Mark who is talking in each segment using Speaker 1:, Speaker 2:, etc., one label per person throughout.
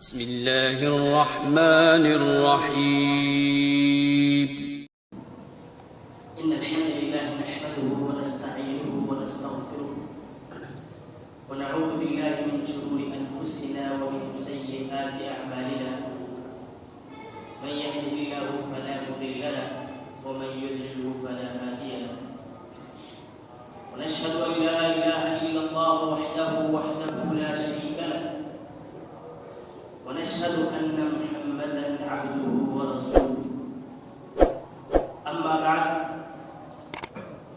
Speaker 1: بسم اللہ الرحمن الرحیم
Speaker 2: ان الحمد لله نحمده ونستعينه ونستغفره ونعوذ بالله من شرور انفسنا ومن سيئات اعمالنا من يهده الله فلا مضل له ومن يضلل فلا هادي له ونشهد ان لا اله الا الله وحده لا شريك له ونشهد أن محمدًا عبده ورسوله أما بعد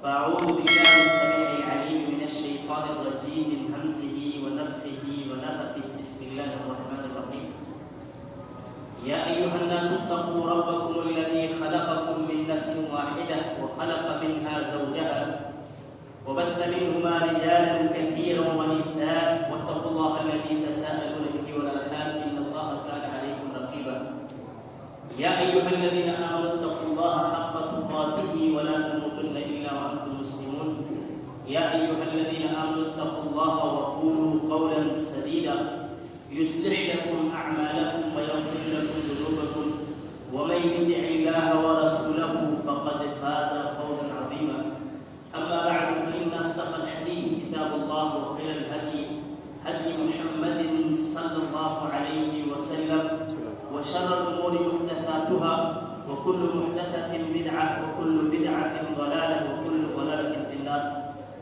Speaker 2: فأعوذ بالله السميع العليم من الشيطان الرجيم من همزه ونفخه ونفثه بسم الله الرحمن الرحيم يا أيها الناس اتقوا ربكم الذي خلقكم من نفس واحدة وخلق منها زوجها وبث منهما رجالا كثيرا ونساء واتقوا الله الذي تساءلون به والأرحام إن الله كان عليكم رقيبا يا أيها الذين آمنوا اتقوا الله حق تقاته ولا تموتن إلا وأنتم مسلمون يا أيها الذين آمنوا اتقوا الله وقولوا قولا سديدا يصلح لكم أعمالكم ويغفر لكم ذنوبكم ومن يطع الله ورسوله فقد فاز فوزا عظيما أما بعد فإن أصدق الحديث كتاب الله وخير الهدي هدي محمد صلى الله عليه وسلم وشر الأمور محدثاتها وكل محدثة بدعة وكل بدعة ضلالة وكل ضلالة في النار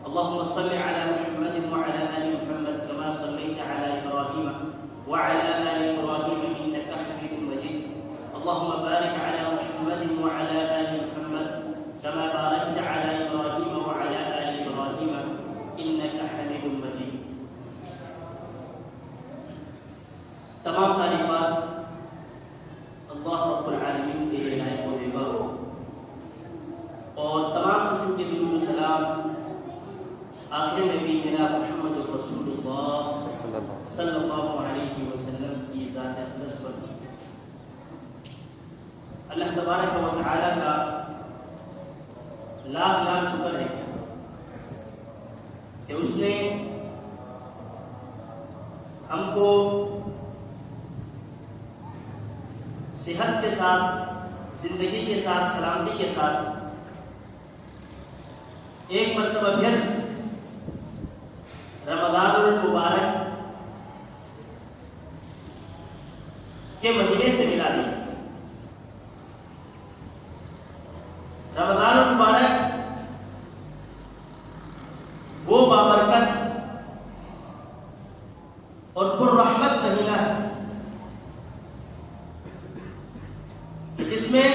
Speaker 2: اللهم صل على محمد وعلى آل محمد كما صليت على إبراهيم وعلى آل إبراهيم إنك حميد مجيد اللهم بارك على محمد وعلى آل محمد كما باركت على إبراهيم وعلى آل إبراهيم إنك حميد مجيد تمام تعریفات اللہ رب العالمین کے لیے لائق و بے گھر اور تمام قسم کے درود و سلام آخر نبی جناب محمد رسول اللہ صلی اللہ علیہ وسلم کی ذات اقدس پر اللہ تبارک و تعالی کا لاکھ لاکھ شکر ہے کہ اس نے ہم کو صحت کے ساتھ زندگی کے ساتھ سلامتی کے ساتھ ایک مرتبہ پھر رمضان المبارک کے مہینے سے ملا دی رمضان المبارک وہ بابرکت اور پررحمت مہینہ ہے جس میں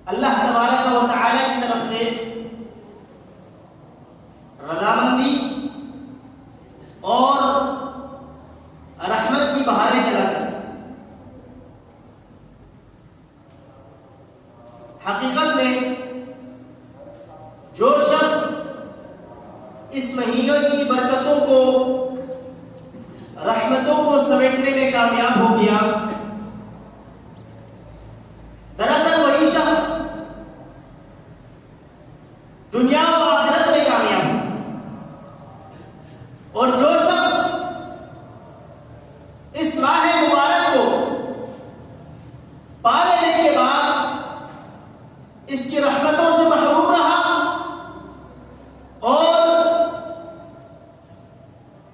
Speaker 2: اللہ تبارک و تعالی کی طرف سے رضامندی اور رحمت کی بہاریں چلاتے ہیں حقیقت میں جو شخص اس مہینے کی برکتوں کو رحمتوں کو سمیٹنے میں کامیاب ہو گیا دراصل وہی شخص دنیا و آخرت میں کامیاب ہے اور جو شخص اس ماہ مبارک کو پا لینے کے بعد اس کی رحمتوں سے محروم رہا اور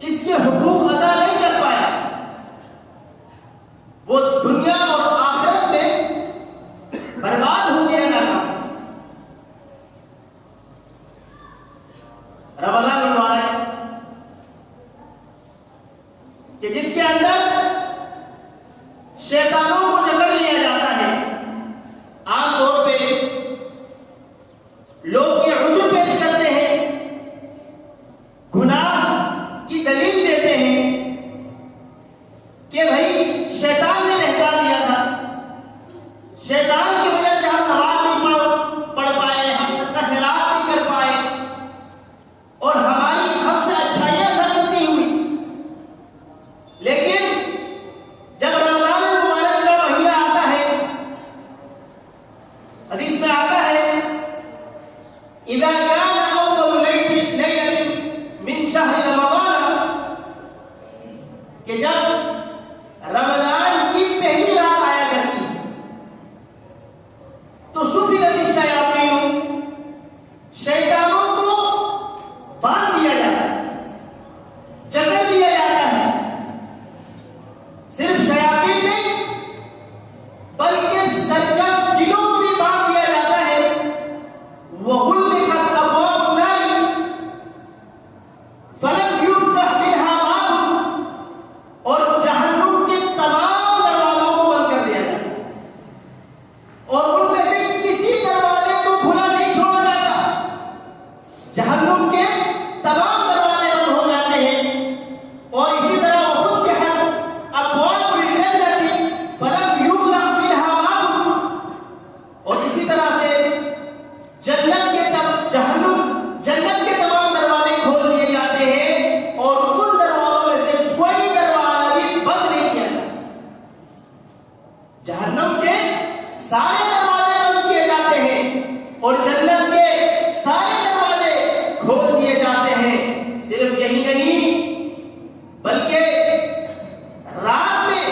Speaker 2: اس کے حقوق ادا نہیں کر پایا وہ دنیا اور آخرت میں برباد ہو گیا ناکام رمضان المبارک کہ جس کے اندر شیطانوں کو جکڑ لیا جاتا ہے عام طور پہ لوگ یہ عذر پیش کرتے ہیں گناہ کی دلیل دیتے ہیں کہ بھائی شیطان نے بہکا دیا تھا شیطان کی وجہ سے ہم نماز نہیں پڑھ پائے ہم صدقہ خیرات نہیں کر پائے اور ہماری ہم سے اچھائیاں سرزد نہیں ہوئی لیکن جب رمضان المبارک کا کہ جب رمضان کی پہلی رات آیا کرتی تو سفلت الشیاطین، شیطانوں کو باندھ دیا جاتا ہے، جکڑ دیا جاتا ہے. صرف شیاطین نہیں بلکہ سرکش جنوں کو بھی باندھ دیا جاتا ہے. وغلقت ابواب النار فلم یفتح منها باب، اور جہنم کے تمام دروازوں کو بند کر دیا جاتا ہے اور ان میں سے کسی دروازے کو کھلا نہیں چھوڑا جاتا. جہنم کے تمام دروازے بند ہو جاتے ہیں. اور اسی طرح فتحت ابواب الجنت فلم یغلق منها باب، اور اسی طرح سے جنت کے جنت کے تمام دروازے کھول دیے جاتے ہیں اور ان دروازوں میں سے کوئی دروازہ بھی بند نہیں کیا جاتا. جہنم کے سارے دروازے بند کیے جاتے ہیں اور جنت کے سارے دروازے کھول دیے جاتے ہیں. صرف یہی نہیں بلکہ رات میں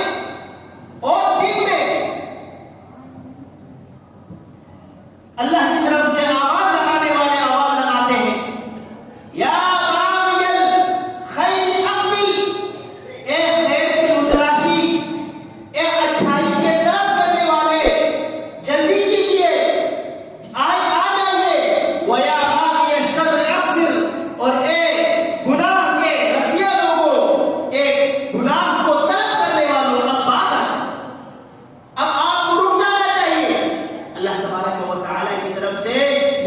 Speaker 2: اور دن میں اللہ کی طرف سے آواز لگانے والے آواز لگاتے ہیں، یا باغی الخیر اقبل، اے خیر کے متلاشی، اے اچھائی کے طلب کرنے والے جلدی کیجیے، آ جائیے. ویا باغی الشر اقصر، اور اے گناہ کے رسیا لوگوں، اے گناہ کو طلب کرنے والوں، اب بات آ، اب آپ کو رک جانا چاہیے. اللہ تبارک و تعالی کی طرف سے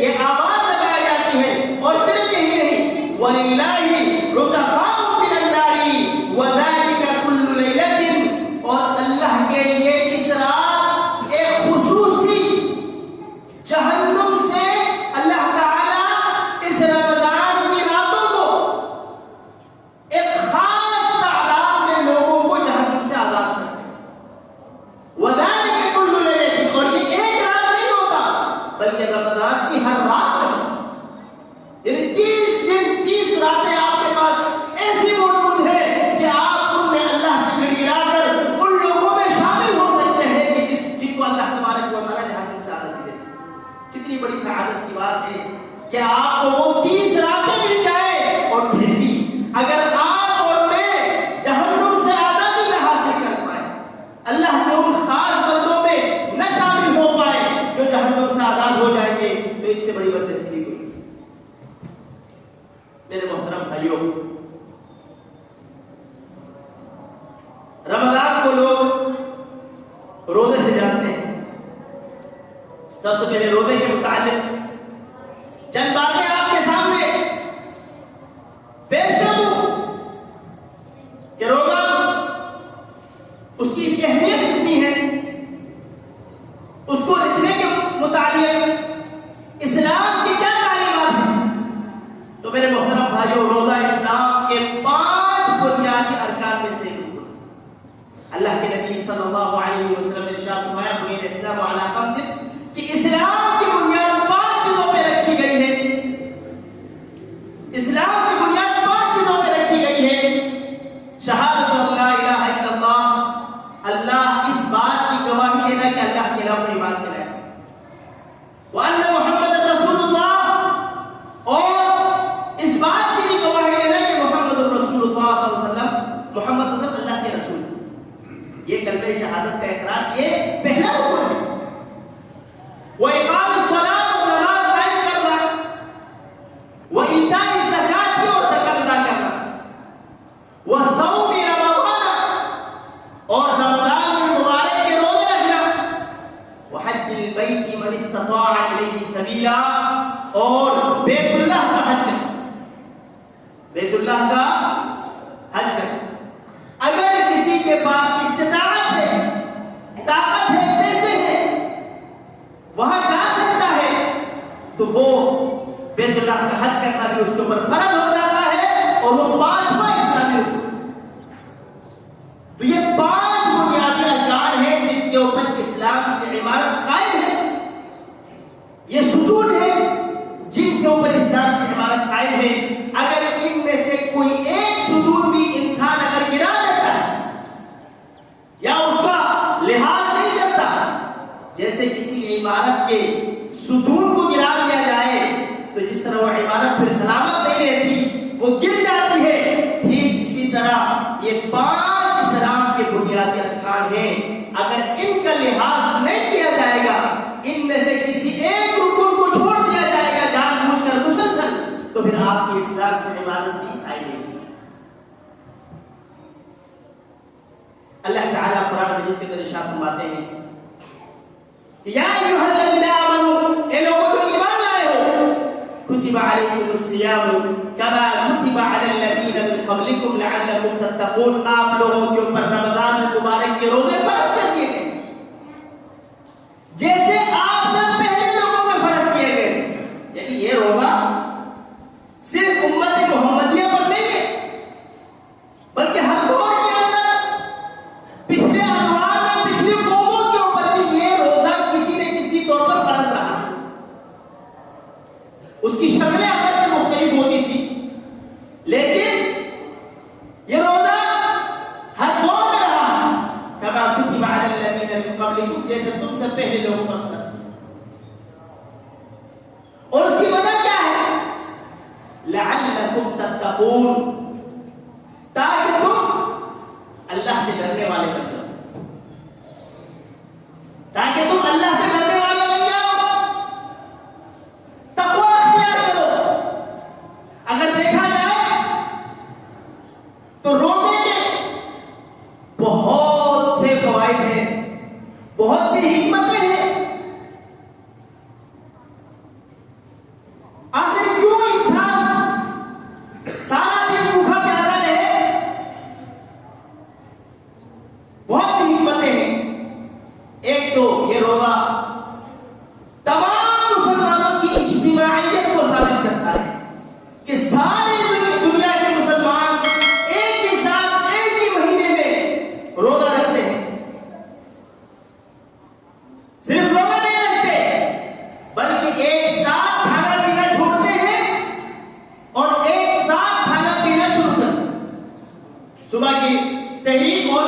Speaker 2: یہ آواز لگائی جاتی ہے. اور صرف یہی نہیں، وَلِلَّهِ عُتَقَاءُ مِنَ النَّارِ وَذَلِكَ كُلُّ لَيْلَةٍ، اور اللہ کے لیے اس رات ایک خصوصی جہنم سے اللہ تعالی اس رمضان کی راتوں کو ایک خاص تعداد میں لوگوں کو جہنم سے آزاد کرتے ہیں. وَذَلِكَ كُلُّ لَيْلَةٍ، اور یہ ایک رات نہیں ہوتا بلکہ رمضان کی ہر رات میں، یعنی 30 دن 30 راتیں آپ کے پاس ایسی موجود ہیں کہ آپ ان میں اللہ سے گڑ گڑا کر ان لوگوں میں شامل ہو سکتے ہیں کہ جن کو اللہ تبارک و تعالیٰ جہنم سے آزادی دے. کتنی بڑی سعادت کی بات ہے کہ آپ کو وہ 30 راتیں مل جائیں اور پھر بھی اگر آپ اور میں جہنم سے آزادی نہ حاصل کر پائے، اللہ کے ان خاص بندوں میں نہ شامل ہو پائے جو جہنم سے آزاد ہو جائیں گے، تو اس سے بڑی بدنصیبی کوئی. میرے محترم بھائیوں، رمضان کو لوگ روزے سے جانتے ہیں. سب سے پہلے روزے کے متعلق چند باتیں آپ کے سامنے پیش کر دوں کہ روزہ، اس کی اہمیت کتنی ہے، اس کو رکھنے کے متعلق اسلام کی کیا تعلیمات ہیں. تو میرے محترم بھائیوں، روزہ اسلام کے 5 بنیادی ارکان میں سے ایک. اللہ کے نبی صلی اللہ علیہ وسلم نے ارشاد فرمایا، بنی الاسلام علی 5، کہ اسلام کی بنیاد 5 چیزوں پہ رکھی گئی ہے. اسلام کی بنیاد 5 چیزوں پہ رکھی گئی ہے. شہادت لا الہ الا اللہ، اللہ اس بات کی گواہی دینا کہ اللہ کے علاوہ کوئی بات نہیں ہے، وان محمد رسول اللہ، اور اس بات کی بھی گواہی دینا کہ محمد رسول اللہ صلی اللہ علیہ وسلم، محمد صلی اللہ علیہ وسلم اللہ کے رسول. یہ کلمہ شہادت کا اقرار، یہ پہلا رکن ہے. وَإِقَامِ الصَّلَاةِ، اور نماز قائم کرنا، وَإِيتَاءِ الزَّكَاةِ، اور زکات ادا کرنا، وَصَوْمِ رَمَضَانَ، اور رمضان المبارک کے روزے رکھنا، وَحَجِّ الْبَيْتِ مَنِ اسْتَطَاعَ إِلَيْهِ سَبِيلًا، اور بیت اللہ کا حج کرنا، بیت اللہ کا حج کرنا. اگر کسی کے پاس استطاعت ہے، طاقت ہے، پیسے ہیں، وہاں جا سکتا ہے، تو وہ بیت اللہ کا حج کرنا بھی اس کے اوپر فرض ہو جاتا ہے، اور وہ 5واں اسلامی رکن. تو یہ 5 بنیادی ارکان ہیں جن کے اوپر اسلام کی عمارت قائم ہے. یہ ستون ہے جن کے اوپر اسلام کی عمارت قائم ہے. اگر ان میں سے کوئی ایک ستون بھی انسان اگر گرا دیتا ہے عمارت کے ستون کو گرا دیا جائے تو جس طرح وہ عمارت پھر سلامت نہیں رہتی، وہ گر جاتی ہے، ٹھیک اسی طرح یہ 5 اسلام کے بنیادی ارکان ہیں، اگر ان کا لحاظ نہیں کیا جائے گا، ان میں سے کسی ایک رکن کو چھوڑ دیا جائے گا جان بوجھ کر مسلسل، تو پھر آپ کی اسلام کی عمارت بھی آئی نہیں۔ اللہ تعالیٰ قرآن مجید کے اندر ارشاد فرماتے ہیں یا ایھا الذین آمنوا، اے لوگوں جو ایمان لائے ہو، کتب علیکم الصیام کما کتب علی الذین من قبلکم لعلکم تتقون، آپ لوگوں کے اوپر رمضان المبارک کے روزے فرض کر دیے گئے جیسے آپ سے پہلے لوگوں میں فرض کیے گئے۔ یعنی یہ روزہ صرف امت محمدیہ پر نہیں ہے، بلکہ ہر دور کے اندر پچھلے ادوار میں پچھلی قوموں کے اوپر بھی یہ روزہ کسی نے کسی طور پر فرض رہا۔ اس کی شکلیں اگر سے مختلف ہوتی تھی، لیکن یہ روزہ ہر دور میں رہا، کما کتب علی الذین من قبلکم، جیسے تم سے پہلے لوگوں پر فرض کیا۔ اور اس کی وجہ کیا ہے؟ لعلکم تتقون، تاکہ تم اللہ سے ڈرنے والے بن جاؤ، تاکہ تم اللہ سے ڈرنے والے بن جاؤ، تقوی اختیار کرو۔ اگر دیکھا جائے تو روزے کے بہت سے فوائد ہیں، بہت سی حکمتیں ہیں۔ آخر کیوں انسان سارا دن بھوکا پیاسا رہے؟ بہت سی حکمتیں ہیں۔ ایک تو یہ روزہ تمام مسلمانوں کی اجتماعیت کو ثابت کرتا ہے کہ سارے دنیا کے مسلمان ایک ہی ساتھ ایک ہی مہینے میں روزہ رکھتے ہیں۔ صرف روزہ نہیں رکھتے، بلکہ ایک ساتھ کھانا پینا چھوڑتے ہیں اور ایک ساتھ کھانا پینا شروع کرتے ہیں۔ صبح کی سحری اور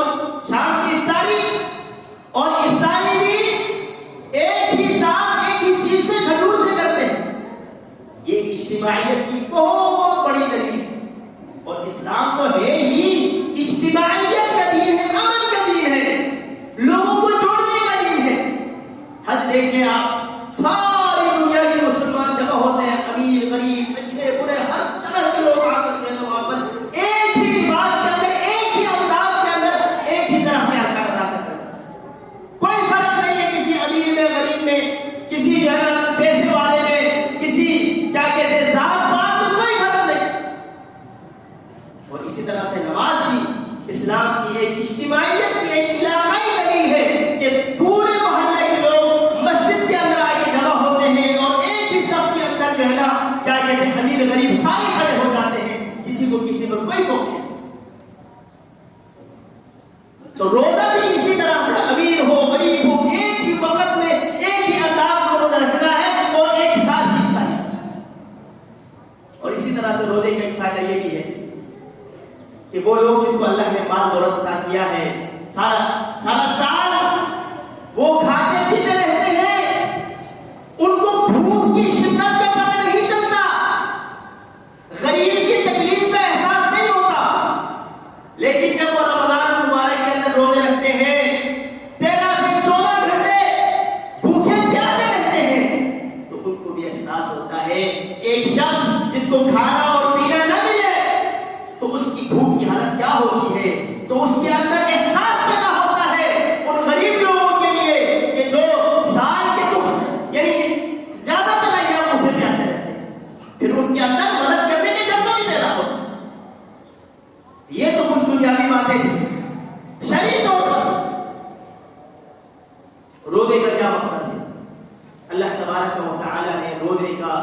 Speaker 2: شام کی افطاری، اور افطاری بھی ایک ہی ساتھ ایک ہی چیز سے کھجور سے کرتے ہیں۔ یہ اجتماعیت کی بہت بڑی دلیل ہے، اور اسلام تو ہے ہی اجتماعیت کا دین ہے، امن کا دین ہے، لوگوں کو جوڑنے کا دین ہے۔ حج دیکھ لیں آپ، ساری دنیا کے مسلمان جگہ ہوتے ہیں، امیر غریب اچھے برے ہر طرح کے لوگ آ کر کے وہاں پر ایک ہی لباس کے اندر، ایک ہی انداز کے اندر، ایک ہی طرح میں ارکان ادا کرتے ہیں۔ کوئی فرق نہیں ہے کسی امیر میں غریب میں، کسی جگہ پیسے والے میں، کسی کیا کہتے ہیں ذات پات میں، کوئی فرق نہیں۔ اور اسی طرح سے نماز بھی اسلام کی ایک اجتماعیت کی ایک علاقائی دلیل ہے کہ پورے محلے کے لوگ مسجد کے اندر آ کے جمع ہوتے ہیں اور ایک ہی صف کے اندر جو ہے نا کیا کہتے ہیں امیر غریب سارے کھڑے ہو جاتے ہیں، کسی کو کسی پر کوئی فوق نہیں۔ تو روزہ بھی اسی طرح سے امیر ہو غریب ہو ایک ہی وقت میں ایک ہی انداز میں روزہ رکھنا ہے اور ایک ساتھ جیتنا ہے۔ اور اسی طرح سے روزے کا ایک فائدہ یہ بھی ہے کہ وہ لوگ جن کو اللہ نے مال دولت عطا کیا ہے، سارا سال وہ کھاتے پیتے رہتے ہیں، ان کو بھوک کی شدت کا پتہ نہیں چلتا، غریب کی تکلیف کا احساس نہیں ہوتا، لیکن جب وہ رمضان المبارک کے اندر روزے رکھتے ہیں، 13 سے 14 گھنٹے بھوکے پیاسے رہتے ہیں، تو ان کو بھی احساس ہوتا ہے کہ ایک شخص جس کو کھانا اور پینا نہ ملے تو اس کی بھوک کی حالت کیا ہوتی ہے، تو اس کے اندر احساس پیدا ہوتا ہے ان غریب لوگوں کے لیے کہ جو سال کے یعنی زیادہ تر ایام بھوکے پیاسے رہتے ہیں، پھر ان کے اندر مدد کرنے کا جذبہ بھی پیدا ہوتا ہے۔ یہ تو کچھ دنیاوی باتیں تھیں۔ شرعی طور پر روزے کا کیا مقصد ہے؟ اللہ تبارک و تعالی نے روزے کا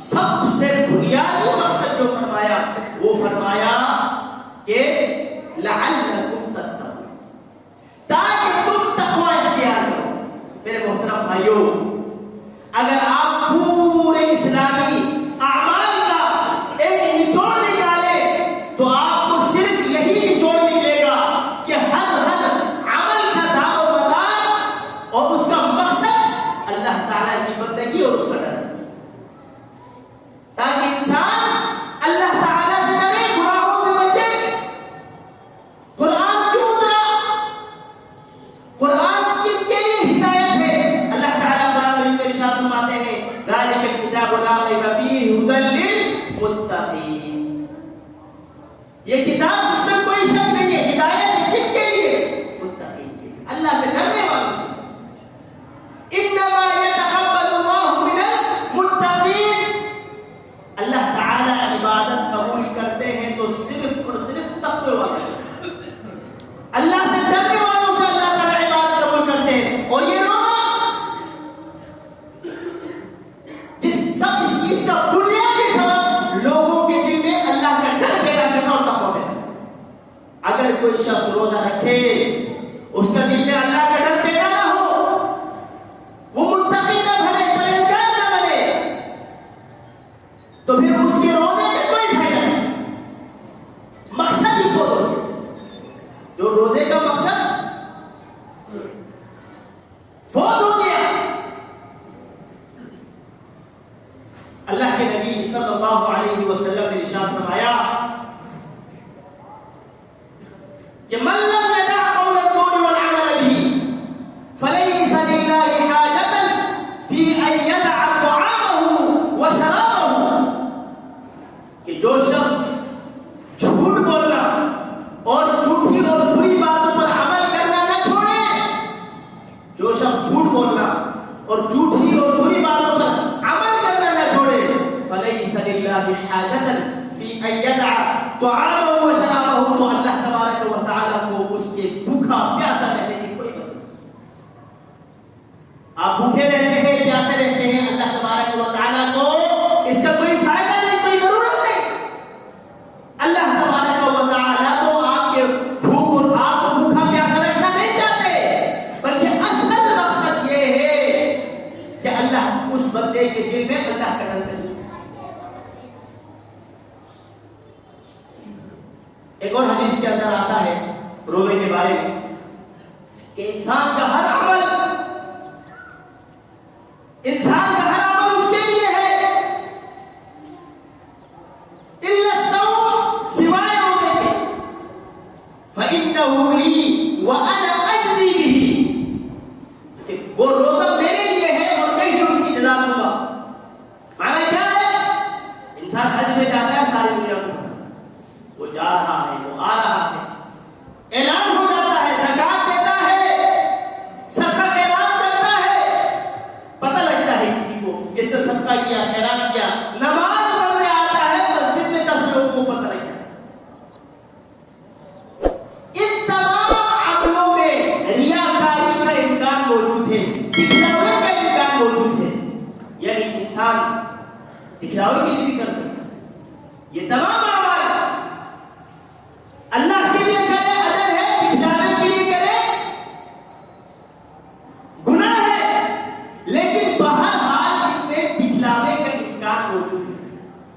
Speaker 2: سب سے بنیادی مقصد جو فرمایا وہ فرمایا کہ لعلکم تتقون، اللہ سے ڈرنے والوں کی. انما یتقبل اللہ من المتقین. اللہ تعالی عبادت قبول کرتے ہیں تو صرف اور صرف تقوی والوں سے, اللہ سے ڈرنے والوں سے اللہ تعالی عبادت قبول کرتے ہیں. اور یہ اس کا بنیادی سبب لوگوں کے دل میں اللہ کا ڈر پیدا کرنا اور تقویٰ پیدا کرنا. اگر کوئی شخص روزہ رکھے, اس کا دل میں اللہ کا ڈر پیدا نہ ہو, وہ متقی نہ بنے, پرہیزگار نہ بنے, تو پھر اس کے روزے کا کوئی فائدہ نہیں. مقصد ہی کھو دو. جو روزے کا مقصد فوت ہو گیا. اللہ کے نبی صلی اللہ علیہ وسلم نے ارشاد فرمایا کہ من لم يدع قول الزور والعمل به فليس لله حاجة في أن يدع طعامه وشرابه. کہ جو شخص جھوٹ بولنا اور جھوٹی اور بری باتوں پر عمل کرنا نہ چھوڑے, جو شخص جھوٹ بولنا اور جھوٹی اور بری باتوں پر عمل کرنا نہ چھوڑے, فليس لله حاجة في أن يدع طعامه وشرابه, تو اللہ تبارک و تعالی کو اس کے بھوکا پیاسا رہنے کی کوئی ضرورت نہیں. آپ بھوکے رہتے ہیں, پیاسے رہتے ہیں, اللہ تبارک و تعالی کو اس کا کوئی فائدہ نہیں, کوئی ضرورت نہیں. اللہ تبارک و تعالی تو آپ کے بھوک اور آپ کو بھوکا پیاسا رکھنا نہیں چاہتے, بلکہ اصل مقصد یہ ہے کہ اللہ اس بندے کے دل میں اللہ کا ڈر پیدا. ایک اور حدیث کے اندر آتا ہے روزے کے بارے میں کہ انسان کا ہر عمل اس کے لیے ہے الا الصوم, سوائے روزے کے. فإنه لي وأنا أجزي به, کہ وہ روزہ میرے لیے ہے اور میں ہی اس کی جزا دوں گا. معنی کیا ہے؟ انسان حج میں جاتا ہے, ساری دنیا کو وہ جا رہا ہے, وہ آ رہا ہے, اعلان ہو جاتا ہے, زکات دیتا ہے, صدقہ خیرات کرتا ہے, پتہ لگتا ہے کسی کو اس سے صدقہ کیا, خیرات کیا, نماز پڑھنے آتا ہے, مسجد میں 10 لوگوں کو پتہ لگتا ہے. ان تمام عملوں میں ریاکاری کا امکان موجود ہے, دکھلاوے کا امکان موجود ہے. یعنی انسان دکھلاوے کے لیے بھی کر سکتا ہے. یہ تمام اللہ کے لیے کرے اجر ہے, دکھلاوے کے لیے کرے گناہ ہے, لیکن بہرحال اس میں دکھلاوے کا امکان موجود ہے.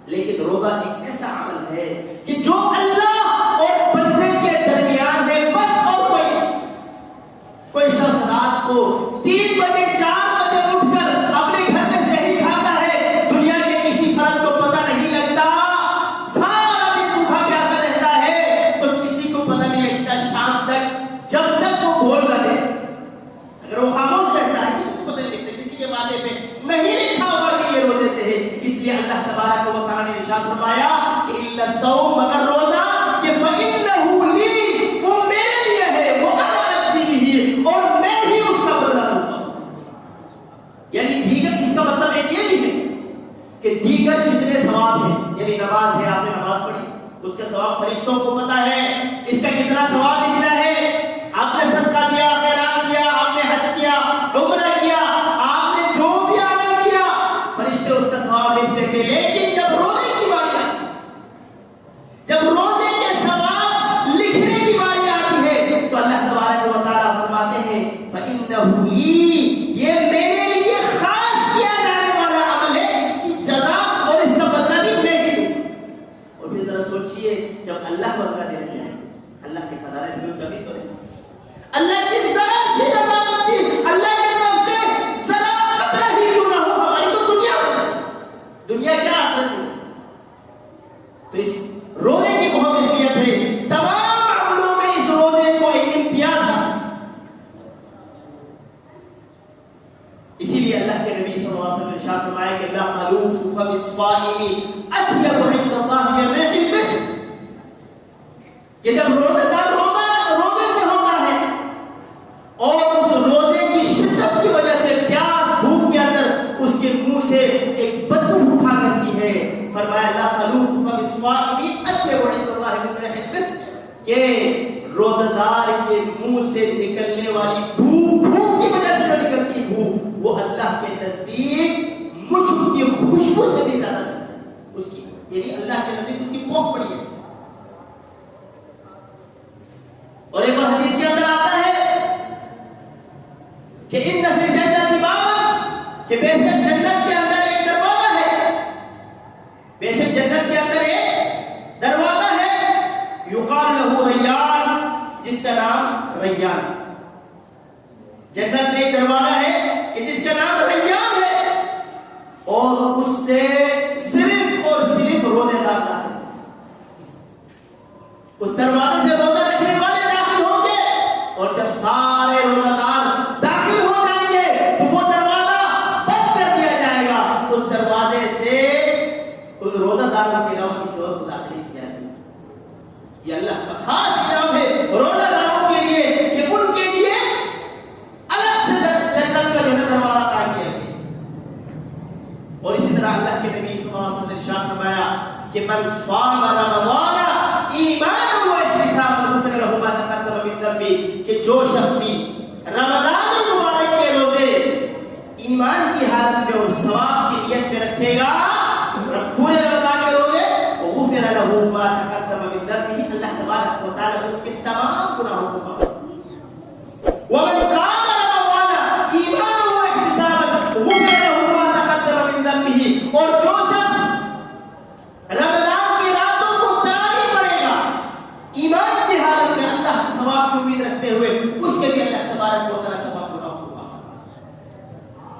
Speaker 2: لیکن روزہ ایک ایسا عمل ہے کہ جو اللہ اور بندے کے درمیان ہے بس, اور کوئی شخص رات کو 3 بجے 4 بجے اٹھ کر اپنے گھر میں سحری کھاتا ہے, دنیا کے کسی فرد کو پتہ نہیں لگتا, سارا دن بھوکا پیاسا رہتا ہے, تو کسی کو پتہ نہیں لگتا شام تک جب تک وہ بول نہ دے. اگر وہ خاموش رہتا ہے کسی کو پتہ نہیں لگتا, کسی کے ماتھے پہ نہیں لکھا ہوا کہ یہ روزے سے ہے. اس لیے اللہ تبارک و تعالی نے ارشاد فرمایا کہ الا الصوم, مگر روزہ, کہ فإنه لي, وہ میرے لیے ہے, وہ انا اجزی به, اور میں ہی اس کا بدلہ دوں گا. یعنی دیگر, اس کا مطلب ایک یہ بھی ہے کہ دیگر جتنے ثواب ہیں, یعنی نماز ہے, آپ نے نماز پڑھی, اس کا ثواب فرشتوں کو پتہ ہے, اس کا کتنا ثواب لکھنا ہے. آپ نے صدقہ دیا, خیرات دیا, آپ نے حج کیا, عمرہ کیا, آپ نے جو بھی عمل کیا, فرشتے اس کا ثواب لکھتے تھے. لیکن جب روزے کی باری آتی ہے, جب روزے کے ثواب لکھنے کی باری آتی ہے, تو اللہ تبارک و تعالیٰ فرماتے ہیں فإنه لي, یہ میرے لیے خاص کیا جانے والا عمل ہے, اس کی جزا اور اس کا بدلہ بھی میں ہی دوں. اور پھر ذرا سوچئے, جب اللہ بدلہ دے رہے ہیں, اللہ کے خزانے میں کمی تو نہیں, اللہ کی ذرا سی رضامندی, اللہ کی طرف سے ذرا قطرہ ہی کیوں نہ ہو, ہماری تو دنیا کیا آخرت ہے. تو اس روزے کی بہت اہمیت ہے, تمام عملوں میں اس روزے کو ایک امتیاز حاصل. اسی لیے اللہ کے نبی صلی اللہ علیہ وسلم نے ارشاد فرمایا کہ لا خلوف فم الصائم اطيب عند الله من ريح المسك, کہ جب روزہ دار روزے سے ہوتا ہے اور منہ سے نکلنے والی بھوک کی وجہ سے جو نکلتی بھوک وہ اللہ کے نزدیک مجھ کی خوشبو سے بھی زیادہ اس کی، یعنی اللہ کے نزدیک اس کی بھوک بڑی ہے۔ اور ایک اور حدیث کے اندر آتا ہے کہ ان فی الجنۃ بابا، کہ بے شک جنت کے اندر ایک دروازہ ہے، بے شک جنت کے اندر ایک دروازہ ہے، یقال له ریان، جس کا نام ریان، جنت میں ایک دروازہ ہے کہ جس کا نام ریان ہے، اور اس سے صرف اور صرف روزے دار ہے، اس دروازے سے روزہ رکھنے والے داخل ہوں گے، اور جب سارے روزہ دار داخل ہو جائیں گے تو وہ دروازہ بند کر دیا جائے گا، اس دروازے سے اس روزہ داروں کے علاوہ کسی اور کو داخل نہیں کیا جائے گا۔ یہ اللہ کا خاص انعام ہے روزہ داروں کے لیے کہ ان کے لیے الگ سے جنت کا جو دروازہ قائم کیا گیا۔ اور اسی طرح اللہ کے نبی صلی اللہ علیہ وسلم نے ارشاد فرمایا کہ من صام رمضان ایمان و احتساب غفر له ما تقدم من ذنبه، کہ جو شخص بھی رمضان المبارک کے روزے ایمان کی حالت میں اور ثواب کی نیت میں رکھے گا، پورے رمضان کے روزے، غفر له ما تقدم من ذنبه، اللہ تبارک و تعالی اس کے تمام گناہوں کو معاف کرے۔ ومن قام رمضان ایمان و احتساب غفر له ما تقدم من ذنبه، اور جو شخص رمضان کی راتوں کو تراویح پڑھے گا ایمان کی حالت میں اللہ سے ثواب کی امید رکھتے ہوئے، اس کے بھی اللہ تبارک و تعالی تمام گناہوں کو معاف کرے۔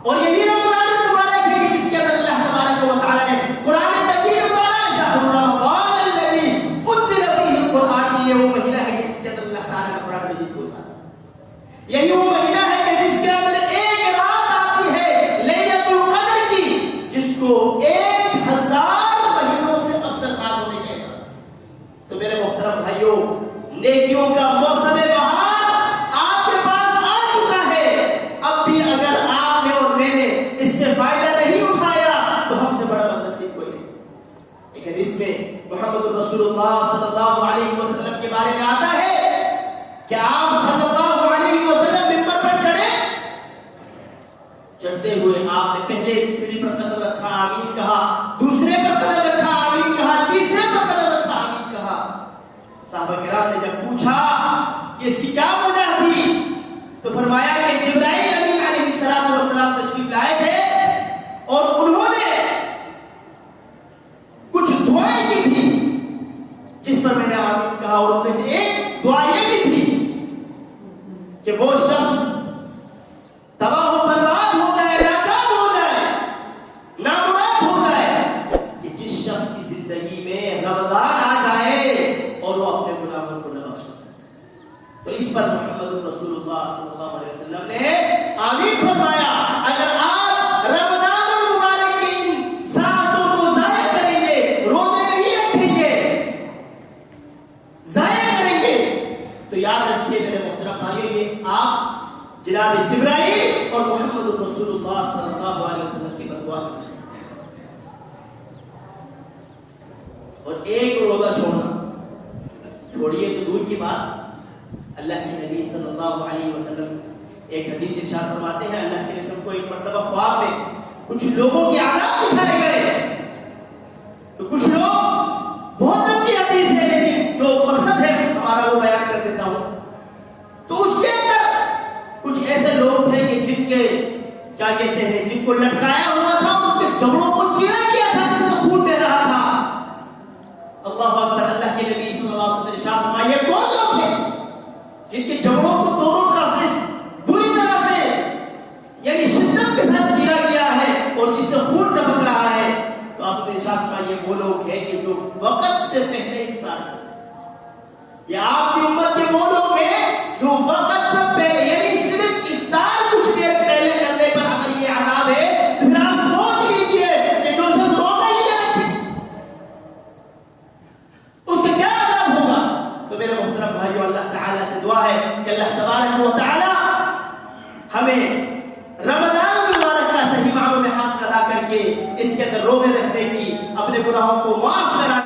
Speaker 2: اور یہی رمضان المبارک ہے کہ جس کے اندر اللہ تبارک و تعالی نے قرآن مجید اتارا، شہر رمضان الذی انزل فیہ القرآن، یہ وہ مہینہ ہے کہ جس کے اندر اللہ تعالی نے قرآن مجید کو اتارا، یہی وہ مہینہ ہے کہ جس کے اندر ایک رات آتی ہے لیلۃ القدر کی، جس کو 1000 مہینوں سے افضل رات ہونے کے اعتبار سے۔ تو میرے محترم بھائیوں، نیکیوں کا موسم بہار آپ کے پاس آ چکا ہے، اب بھی اگر آپ نے اور میں نے اس سے فائدہ نہیں اٹھایا تو ہم سے بڑا بدنصیب کوئی نہیں۔ ایک حدیث میں محمد رسول اللہ صلی اللہ علیہ وسلم کے بارے میں آتا ہے کہ آپ صلی اللہ علیہ وسلم ممبر پر چڑھتے ہوئے آپ نے پہلے سیڑھی پر قدم رکھا، آمین کہا، دوسرے پر قدم رکھا، آمین کہا، تیسرے پر قدم رکھا، آمین کہا۔ صحابہ کرام نے جب پوچھا کہ اس کی کیا وجہ تھی تو فرمایا کہ جبرائیل امین علیہ السلام تشریف لائے تھے اور انہوں نے کچھ دعائیں کی تھی جس پر میں نے آمین کہا، اور ان میں سے ایک دعا یہ بھی تھی کہ وہ شخص تباہ و برباد ہو جائے، ناکام ہو جائے، نامراد ہو جائے، کہ جس شخص کی زندگی میں رمضان آ جائے اور وہ اپنے گناہوں کو نہ بخش سکے۔ تو اس پر محمد رسول اللہ صلی اللہ علیہ وسلم نے آمین فرمایا۔ اگر آپ رمضان المبارک کی ان ساعتوں کو ضائع کریں گے، روزے نہیں رکھیں گے، ضائع کریں گے، تو یاد رکھیے میرے محترم بھائیو، یہ آپ جناب جبرائیل اور محمد رسول اللہ صلی اللہ علیہ وسلم کی بددعا کی وجہ سے۔ اور ایک روزہ چھوڑنا، چھوڑیے تو دور کی بات، اللہ کے نبی صلی اللہ علیہ وسلم ایک حدیث ارشاد فرماتے ہیں، اللہ کے نبی کو ایک مرتبہ خواب میں کچھ لوگوں کی عادات دکھائے گئے، تو کچھ لوگ، بہت لمبی حدیث ہے لیکن جو مقصد ہے ہمارا وہ بیان کر دیتا ہوں، تو اس کے اندر کچھ ایسے لوگ تھے کہ جن کے کیا کہتے ہیں، جن کو لٹکایا ہوا تھا، ان کے جبڑوں کو چیرا گیا تھا، جن سے خون بہ رہا تھا۔ اللہ اکبر، اللہ کے نبی صلی اللہ علیہ وسلم نے ارشاد فرمایا، یہ کون لوگ ہیں جن کے جبڑوں کو دونوں طرف سے بری طرح سے یعنی شدت کے ساتھ چیرا گیا ہے اور جس سے خون ٹپک رہا ہے؟ تو آپ نے ارشاد فرمایا، یہ وہ لوگ ہیں کہ جو وقت سے پہلے افطار کرتے۔ یہ آپ کی امت کے وہ لوگ ہیں جو وقت سے پہلے، یعنی صرف افطار کچھ دیر پہلے کرنے پر اگر یہ عذاب ہے تو پھر آپ سوچ لیجئے کہ جو شخص روزہ ہی نہ رکھے اس کا کیا عذاب ہوگا۔ تو میرے محترم بھائیو، اللہ تعالیٰ سے دعا ہے کہ اللہ تبارک و تعالی ہمیں رمضان المبارک کا صحیح معنوں میں حق ادا کر کے اس کے اندر روزے رکھنے کی، اپنے گناہوں کو معاف کرانے